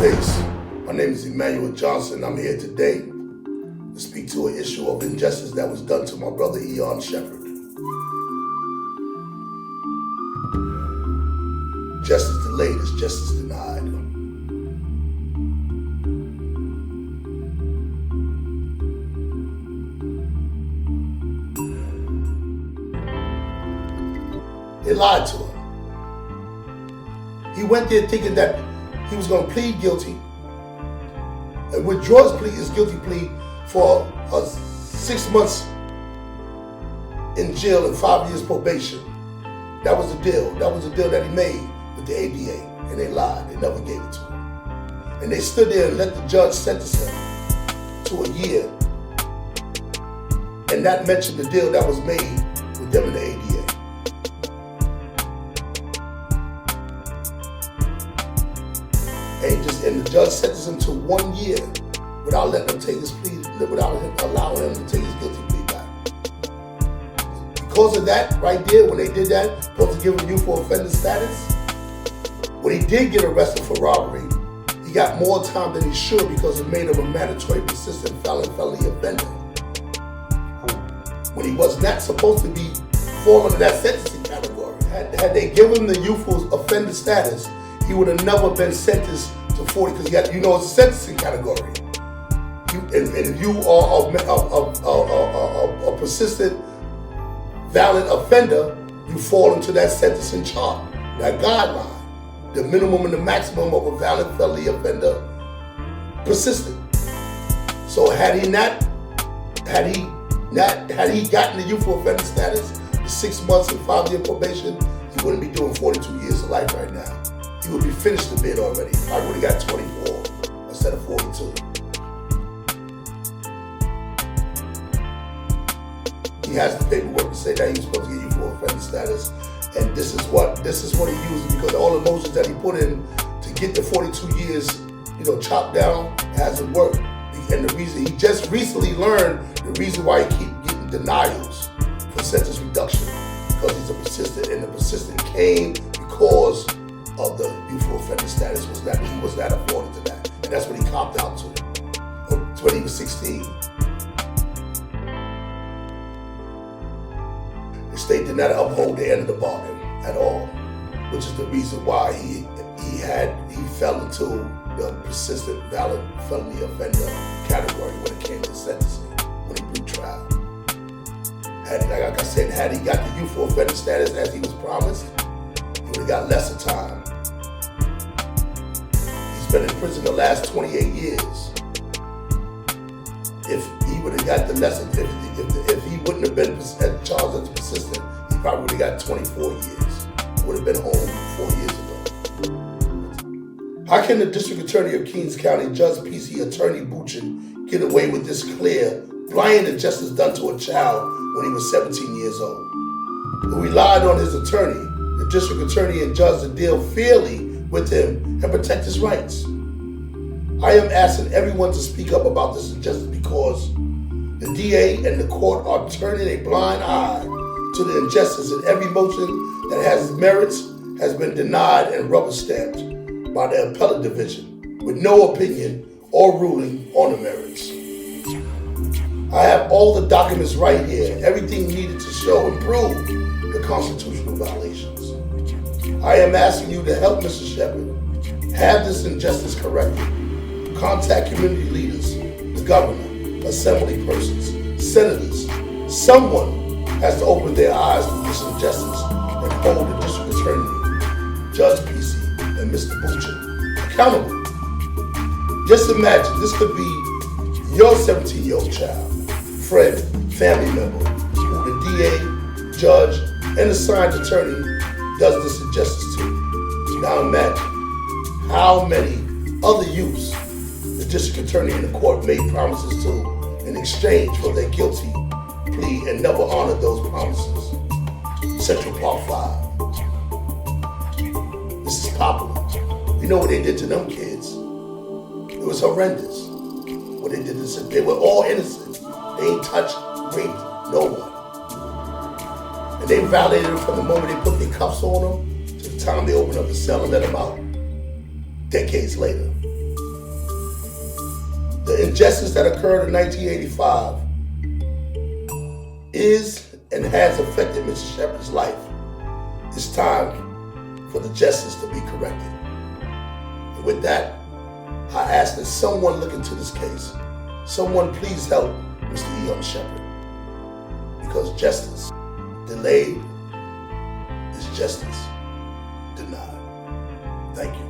Face. My name is Emmanuel Johnson. I'm here today to speak to an issue of injustice that was done to my brother Eon Shepherd. Justice delayed is justice denied. They lied to him. He went there thinking that he was going to plead guilty and withdraw his guilty plea for 6 months in jail and 5 years probation. That was the deal. That was the deal that he made with the ADA, and they lied. They never gave it to him. And they stood there and let the judge sentence him to a year, and not mention the deal that was made with them and the ADA. And the judge sentenced him to 1 year without letting him take his plea, without allowing him to take his guilty plea back. Because of that, right there, when they did that, supposed to give him youthful offender status, when he did get arrested for robbery, he got more time than he should because it made him a mandatory persistent felony offender. When he was not supposed to be falling into that sentencing category. Had they given him the youthful offender status, he would have never been sentenced to 40, because it's a sentencing category. And if you are a persistent, valid offender, you fall into that sentencing chart, that guideline, the minimum and the maximum of a valid felony offender, persistent. So had he gotten the youthful offender status, the 6 months and 5 year probation, he wouldn't be doing 42 years of life right now. He would be finished the bid already. I would have got 24 instead of 42. He has the paperwork to say that he was supposed to get youthful offender status, and this is what he uses, because all the motions that he put in to get the 42 years, chopped down, hasn't worked. And the reason he just recently learned the reason why he keep getting denials for sentence reduction, because he's a persistent, and the persistent came because of the youthful offender status he was not afforded to that. And that's what he copped out to when he was 16. The state did not uphold the end of the bargain at all, which is the reason why he fell into the persistent valid felony offender category when it came to sentencing, when he blew trial. Like I said, had he got the youthful offender status as he was promised, he would have got lesser time. He's been in prison the last 28 years. If he would have got the lesser, if he wouldn't have been charged as persistent, he probably would have got 24 years. Would have been home 4 years ago. How can the District Attorney of Kings County, Judge PC Attorney Buchan, get away with this clear, blind injustice done to a child when he was 17 years old? Who relied on his attorney, the district attorney and judge, to deal fairly with him and protect his rights. I am asking everyone to speak up about this injustice because the DA and the court are turning a blind eye to the injustice, and every motion that has merits has been denied and rubber stamped by the appellate division with no opinion or ruling on the merits. I have all the documents right here, everything needed to show and prove the constitutional violations. I am asking you to help Mr. Shepherd have this injustice corrected. Contact community leaders, the governor, assembly persons, senators. Someone has to open their eyes to this injustice and hold the district attorney, Judge PC, and Mr. Buchan accountable. Just imagine, this could be your 17-year-old child, friend, family member, who the DA, judge, and assigned attorney does this injustice to. Now imagine how many other youths the district attorney and the court made promises to in exchange for their guilty plea and never honored those promises. Central Park 5. This is popular. We know what they did to them kids. It was horrendous. What they did to them. They were all innocent. They ain't touched, raped no one. And they violated them from the moment they put their cuffs on them to the time they opened up the cell and let them out. Decades later. injustice that occurred in 1985 is and has affected Mr. Shepherd's life. It's time for the justice to be corrected. And with that, I ask that someone look into this case. Someone please help Mr. Eon Shepherd. Because justice delayed is justice denied. Thank you.